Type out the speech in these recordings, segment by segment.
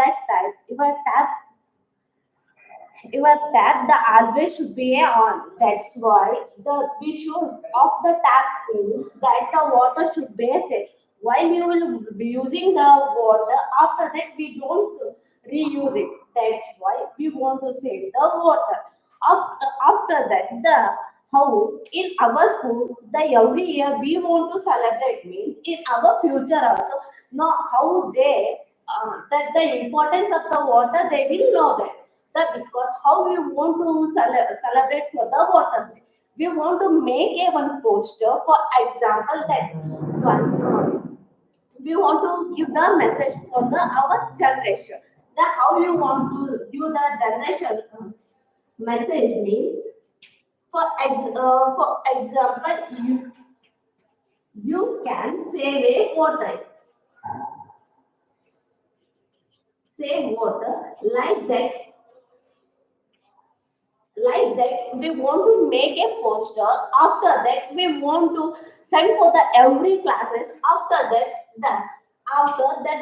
that time your tap the always should be on. That's why the we should off the tap means that the water should be safe. While you will be using the water, after that we don't reuse it. That's why we want to save the water. After that, the how in our school the every year we want to celebrate means in our future also. Now how they that the importance of the water they will know that because how we want to celebrate for the water day. We want to make a one poster for example that one we want to give the message for the our generation that how you want to give the generation message means for example you can save a water save water like that we want to make a poster. After that we want to send for the every classes. After that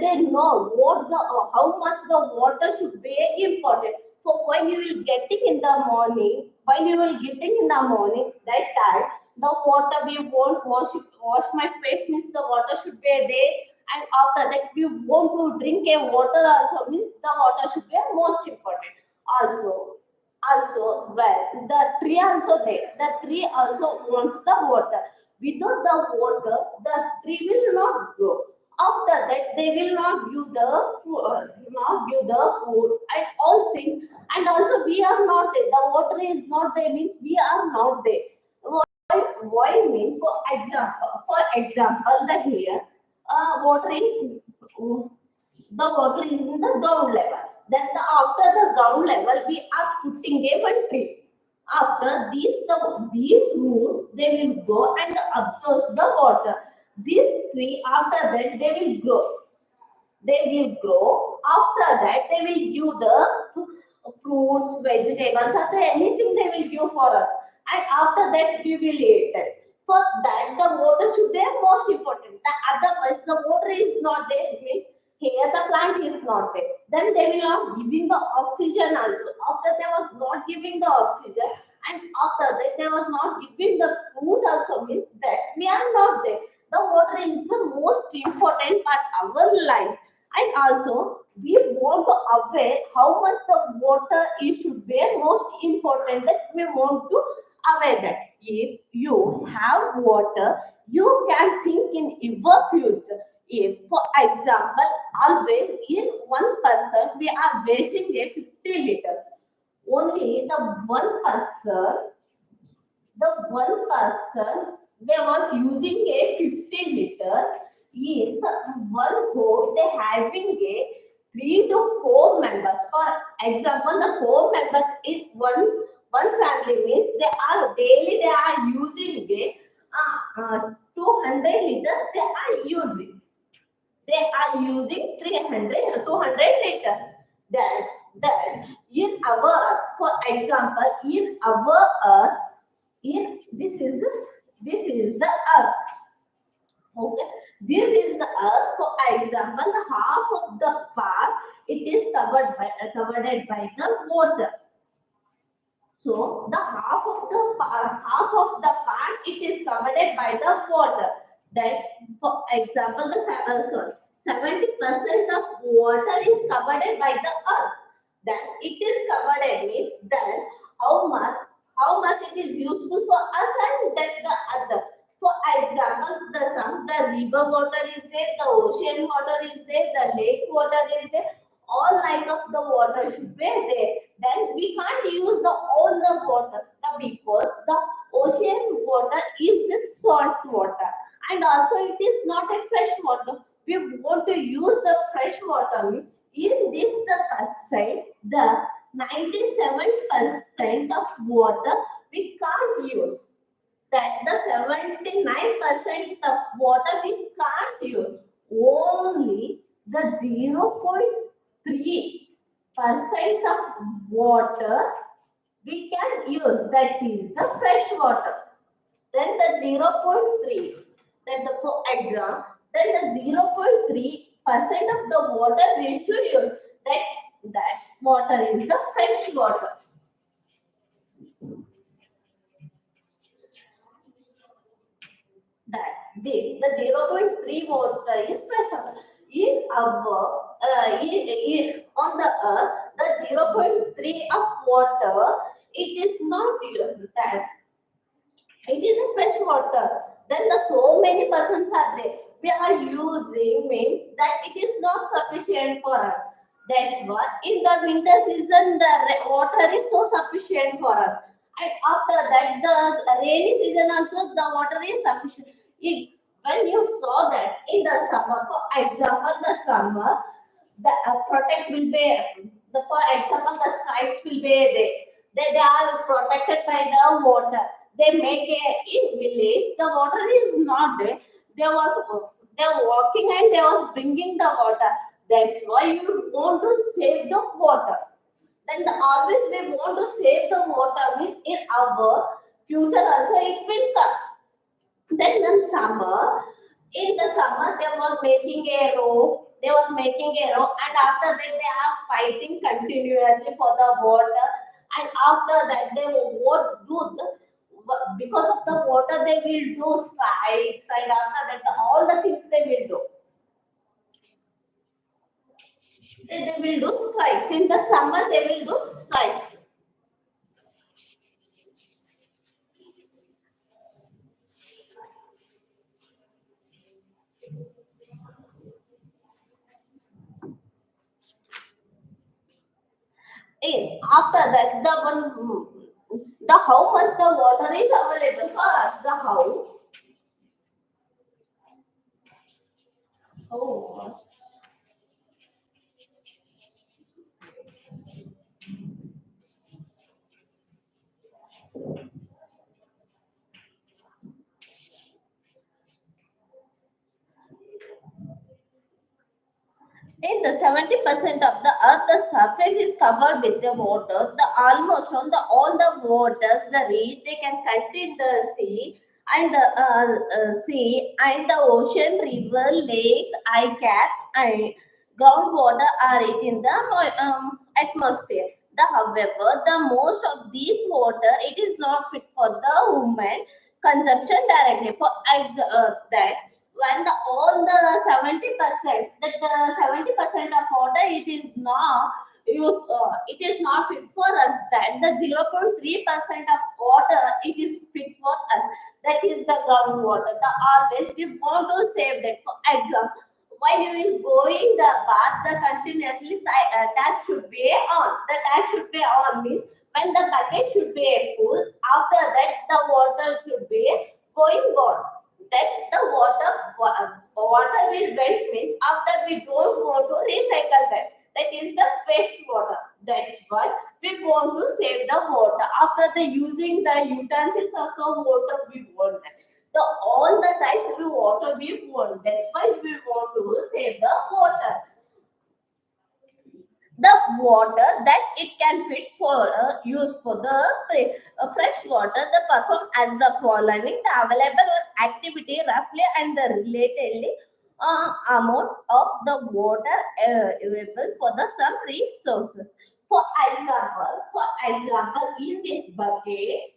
they know what the how much the water should be important for when you will getting in the morning. When you will getting in the morning that time the water we won't wash my face means the water should be there. And after that we want to drink a water also means the water should be most important. Also well the tree also there the tree also wants the water. Without the water the tree will not grow. After that they will not give the food and all things. And also we are not there, the water is not there means we are not there. Why means for example the here water is the water is in the ground level. Then after the ground level, we are putting a one tree. After these roots, they will go and absorb the water. This tree, after that, they will grow. They will grow. After that, they will give the fruits, vegetables, or anything they will give for us. And after that, we will eat it. For that, the water should be most important. Otherwise, the water is not there. It means here the plant is not there. Then they will not giving the oxygen also. After they was not giving the oxygen, and after that they was not giving the food also means that we are not there. The water is the most important part of our life. And also we want to aware how much the water is should be most important that we want to aware that if you have water you can think in your future. If for example always in one person we are wasting a 50 liters. Only the one person they was using a 50 liters. In one home they having a 3 to 4 members. For example the 4 members in one family means they are using a 200 liters they are using 300 200 liters. Then in our for example in our earth in this is the earth. Okay, this is the earth. For example the half of the part it is covered by the water. So the half of the part it is covered by the water. That for example the 70% of water is covered by the earth. Then it is covered means then how much it is useful for us and then the other. For example, the river water is there, the ocean water is there, the lake water is there. All like of the water should be there. Then we can't use all the waters because the ocean water is just salt water and also it is not a fresh water. We want to use the fresh water. In this the percent, the 97% of water we can't use. That the 79% of water we can't use. Only the 0.3% of water we can use. That is the fresh water. Then the 0.3. Then the then the 0.3% of the water we should use. That water is the fresh water. That this the 0.3 water is fresh water. In our on the earth, the 0.3 of water it is not used. That it is a fresh water. Then the so many persons are there. We are using means that it is not sufficient for us. That's why in the winter season the water is so sufficient for us. And after that the rainy season also the water is sufficient. If, when you saw that in the summer, for example, the summer, the protect will be the for example the strikes will be there. They are protected by the water. They make a in village the water is not there. They were walking and they was bringing the water. That's why you want to save the water. Then always we want to save the water in our future also it will come. Then in summer, in the summer, they was making a row. They was making a row, and after that they are fighting continuously for the water. And after that, they will what do because of the water they will do strikes, and after that all the things they will do. They will do strikes in the summer. They will do strikes. In after that the one the how much the water is available for us the how in the 70% of the earth's surface is covered with the water. The almost on the all the waters, the reach they can contain the sea and the ocean, river, lakes, eye caps, and groundwater are it in the atmosphere. However, the most of these water it is not fit for the human consumption directly. That when all the 70% that the 70% of water it is not fit for us, that the 0.3% of water it is fit for us, that is the groundwater. The always we want to save that. For example, while you will go in the bath, the continuously tap should be on. The tap should be on means when the bucket should be full, after that the water should be going on. Then the water will went means after we don't want to recycle that. That is the waste water. That's why we want to save the water. After the using the utensils also water we want that. The all the types of water we want. That's why we want to save the water. The water that it can fit for use for the fresh water the perform as the following the available activity roughly and the relatedly amount of the water available for the some resources. For example in this bucket,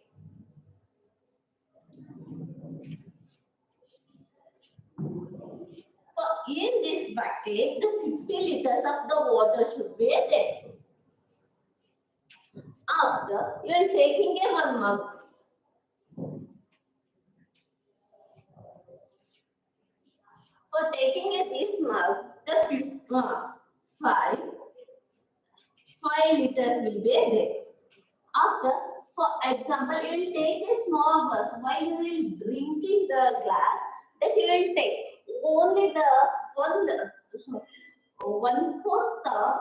in this bucket the 50 liters of the water should be there. After you are taking a one mug. For taking a this mug, the five 5 liters will be there. After, for example, you will take a small glass while you will drinking the glass that you will take only the one one fourth of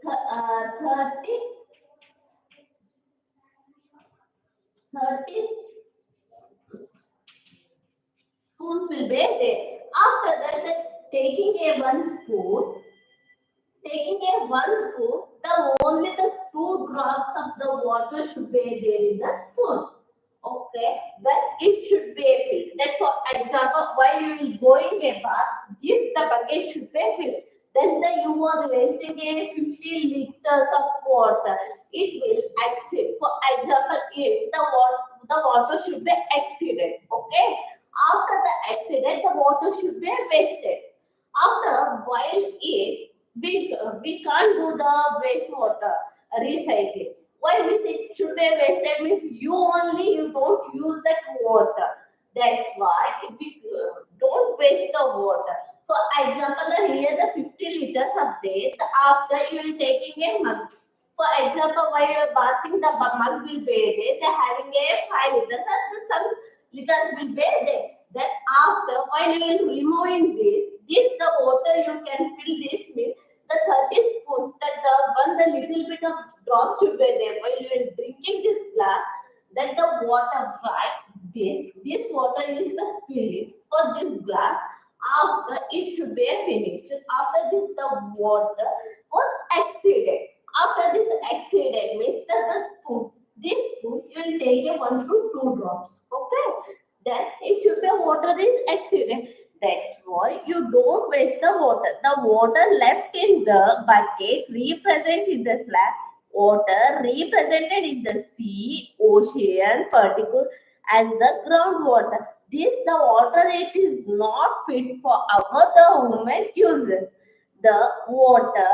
30 30 spoons will be there. After that, taking a one spoon, taking a one spoon, the only the two drops of the water should be there in the spoon. Okay, but it should be filled. That for example, while you is going a bath, this the bucket should be filled. Then you you are wasting a 50 liters of water, it will exceed. For example, if the water should be exceeded, okay? After the accident, the water should be wasted. After, while if we can't do the wastewater recycling, why means it should be wasted means you don't use that water. That's why we don't waste the water. For example, here the 50 liters of this, after you will taking a mug. For example, while you are bathing, the mug will be there. They having a 5 liters and some liters will be there. Then after, while you will removing this the water you can fill this means the 30 spoons that the little bit of drop should be there. While you are drinking this glass, that the water right this water is the filling for this glass. After it should be finished. After this, the water was exceeded. After this exceeded means that the spoon, this spoon you will take a 1 to 2 drops. Okay, then it should be water is exceeded. That's why you don't waste the water. The water left in the bucket represent in the slab. Water represented in the sea, ocean, particle as the groundwater. This the water it is not fit for our the human uses. The water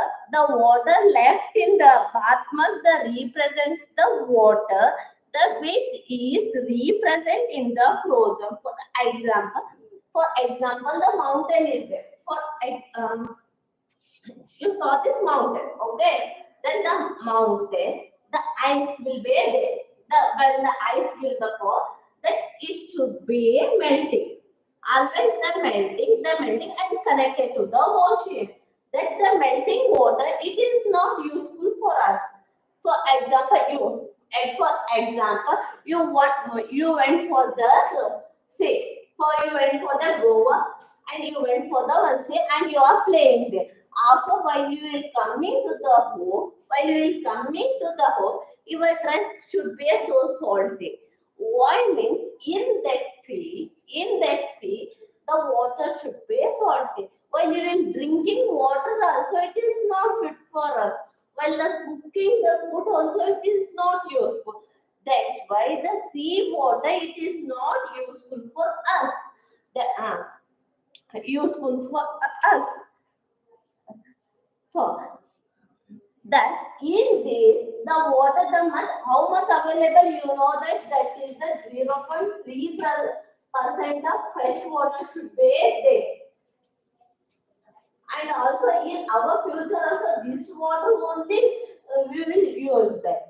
left in the bath mug the represents the water the which is represent in the frozen. For example, the mountain is there. You saw this mountain, okay? Then the mountain, the ice will be there. When the ice will fall, that it should be melting. Always the melting and connected to the ocean. That the melting water, it is not useful for us. For example, you went for the say, for you went for the Goa and you went for the one say and you are playing there. After while you will coming to the home, your dress should be so salty. Why means in that sea, the water should be salty. While you will drinking water also, it is not fit for us. While the cooking the food also, it is not useful. That's why the sea water it is not useful for us. Useful for us. For that in this the water the much how much available you know that is the 0.3% of fresh water should be there. And also in our future also this water only we will use that.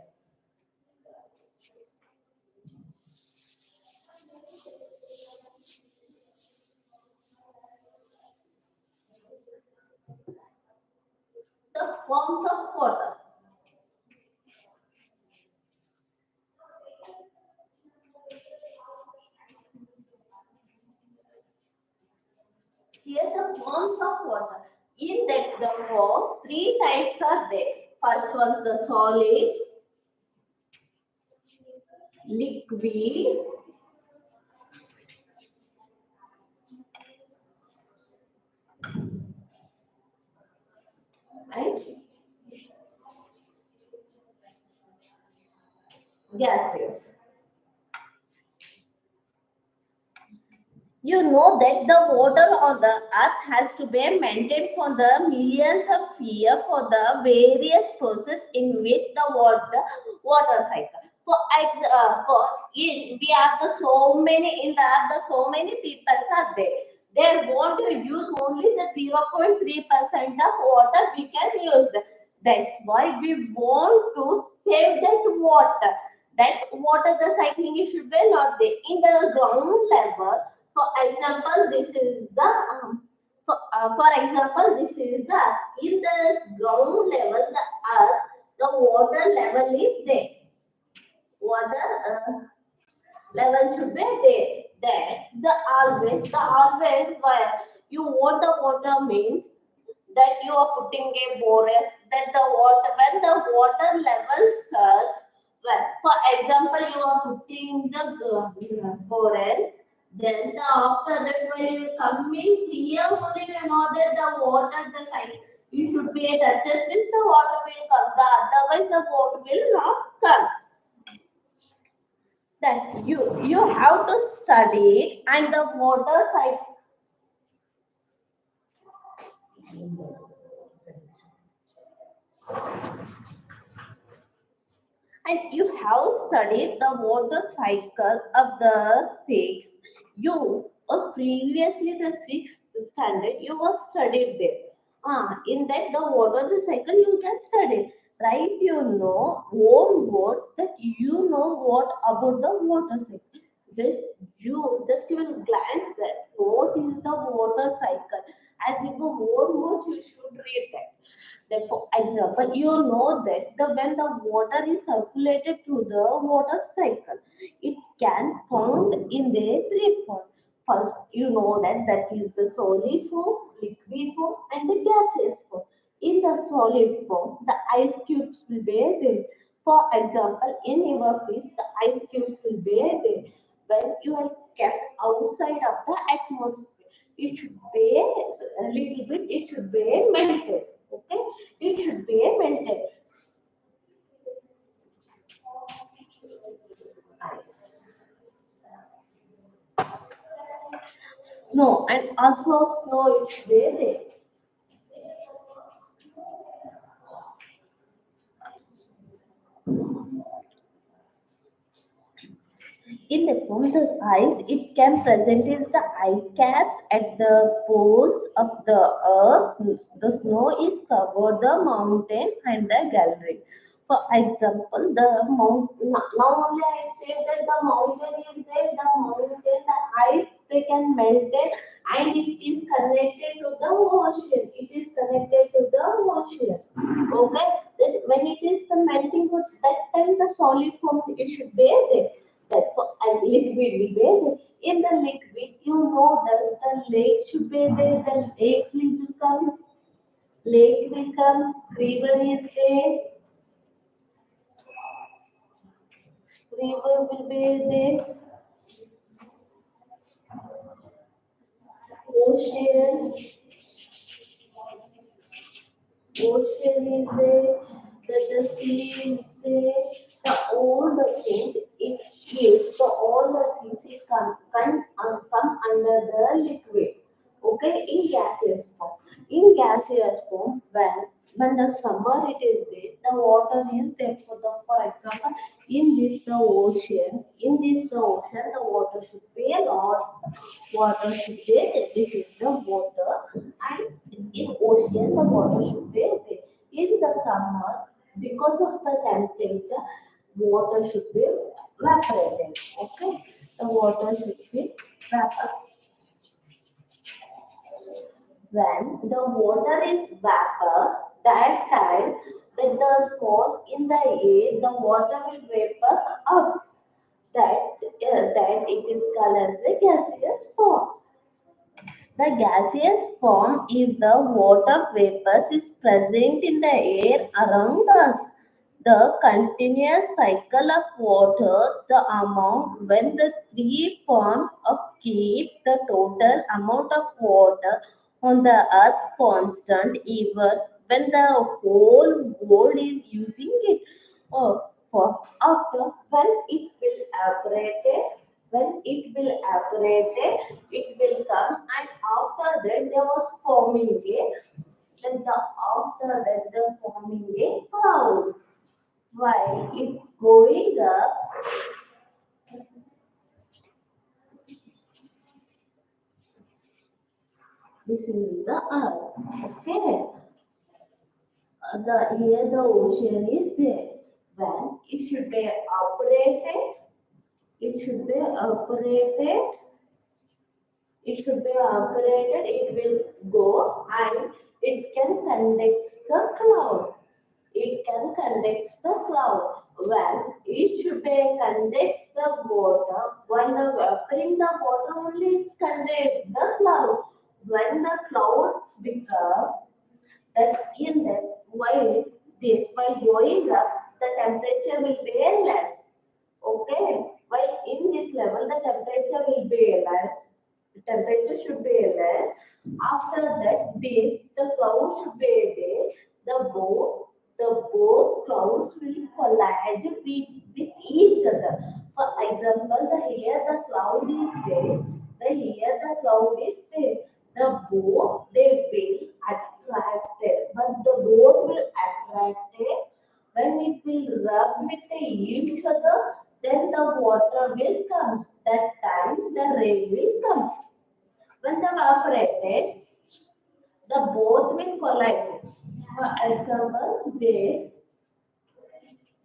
The forms of water. Here the forms of water. In that the form, three types are there. First one the solid, liquid, and gases. You know that the water on the earth has to be maintained for the millions of years for the various process in which the water cycle. For in we are the so many in the earth, the so many people are there. They want to use only the 0.3% of water we can use. That's why we want to save that water. That water the cycling should be not there in the ground level. For example, this is the for example, this is the in the ground level, the earth, the water level is there. Water level should be there. That's the always where you want the water means that you are putting a borel that the water when the water level surge. Well, for example, you are putting the borel, then after that when you come in here only you know that the water the side you should be touches means the water will come. The otherwise the water will not come. That you have to study and the water cycle. And you have studied the water cycle of the sixth. You previously the sixth standard you were studied there. In that the water the cycle you can study. Right? You know own words that you know what about the water cycle. Just you will glance that what is the water cycle. As if a own words you should read that. That for example, you know that when the water is circulated through the water cycle, it can found in the three form. First, you know that is the solid form, liquid form, and the gaseous form. In the solid form, the ice cubes will be there. For example, in your fish, the ice cubes will be there. When you are kept outside of the atmosphere, it should be a little bit, it should be melted. Okay, it should be melted ice. Snow and also snow is there. In the from the ice, it can present is the ice caps at the poles of the earth. The snow is covered the mountain and the gallery. For example, the mountain. Now only I say that the mountain is there. The mountain, the ice, they can melt it, and it is connected to the ocean. It is connected to the ocean. Okay. That when it is the melting, that time the solid form it should be there that for and liquid will be there. In the liquid, you know that the lake should be there, the lake will come, lake will come, river is there, river will be there, ocean, ocean is there, the sea is there, all the things it gives, so all the things it come under the liquid. Okay, in gaseous form. In gaseous form, when the summer it is there, the water is there for example, in this the ocean, the water should be a lot. Water should be there. This is the water, and in ocean the water should be there. In the summer, because of the temperature, water should be evaporated. Okay, the water should be evaporated. When the water is vapor, that time that the smoke in the air, the water will vapors up. That it is called as the gaseous form. The gaseous form is the water vapors is present in the air around us. The continuous cycle of water, the amount when the three forms of keep the total amount of water on the earth constant even when the whole world is using it. For after when it will evaporate, it will come and after that there was forming a then the after that the forming a cloud. While it going up, this is the earth. Okay. The here the ocean is there. When it should be operated, it should be operated, it should be operated, it will go and it can conduct the cloud. It can conduct the cloud. When it should be conducts the water, when the vaporing the water only it conducts the cloud. When the clouds become that in that while this while going up, the temperature will be less. Okay, while in this level the temperature will be less. The temperature should be less. After that, this the cloud should be there. collide with each other. For example, here the cloud is there, here the cloud is there. The both they will attracted, but the both will attracted when it will rub with each other, then the water will come. That time the rain will come. When the evaporated, the both will collide. For example, this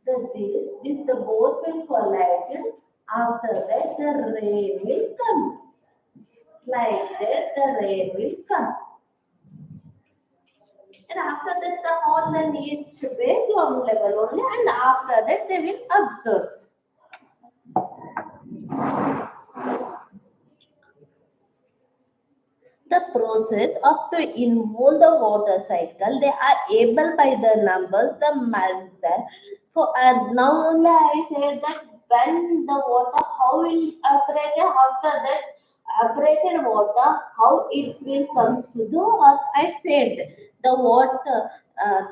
the both will collide. After that, the rain will come. Like that, the rain will come. And after that, the whole the need should be ground level only. And after that, they will absorb. The process of to involve the water cycle, they are able by the numbers the mass that for now only I said that when the water how will operate after that operated water how it will comes to the earth. I said the water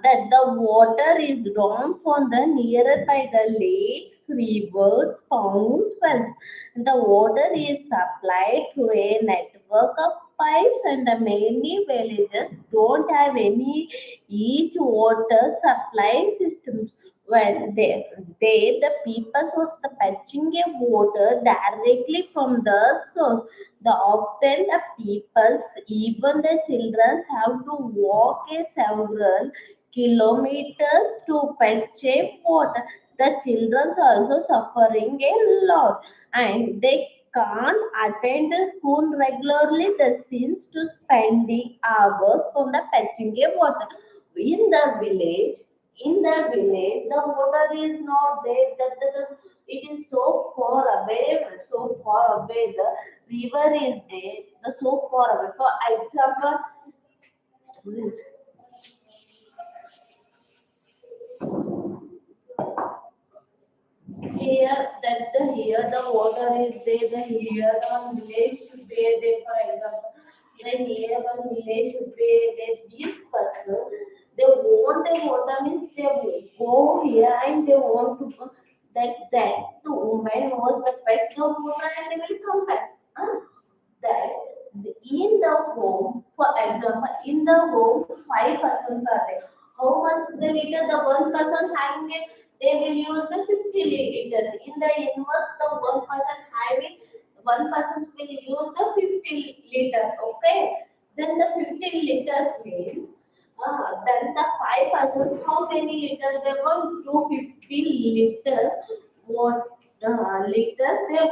that the water is drawn from the nearer by the lakes, rivers, ponds, wells. The water is supplied through a network of pipes, and the many villages don't have any each water supply systems. When the people was the fetching a water directly from the source. The often the peoples, even the children, have to walk a several kilometers to fetch a water. The children are also suffering a lot, and they can't attend the school regularly. The since to spending hours from the fetching a water in the village. The water is not there. It is so far away, so far away. The river is there, the so far away. For example, here the water is there, the here the one village should be there, for example. Then here one village should be there. These person they want the water means they will go here and they want to go that the woman was the fetch the water and they will come back. That in the home, for example, in the home, five persons are there. How much the liter the one person having it, they will use the 50 liters. In the inverse, the one person having, one person will use the 50 liters. Okay. Then the 50 liters means, then the five persons, how many liters they want? 250 liters. What liters they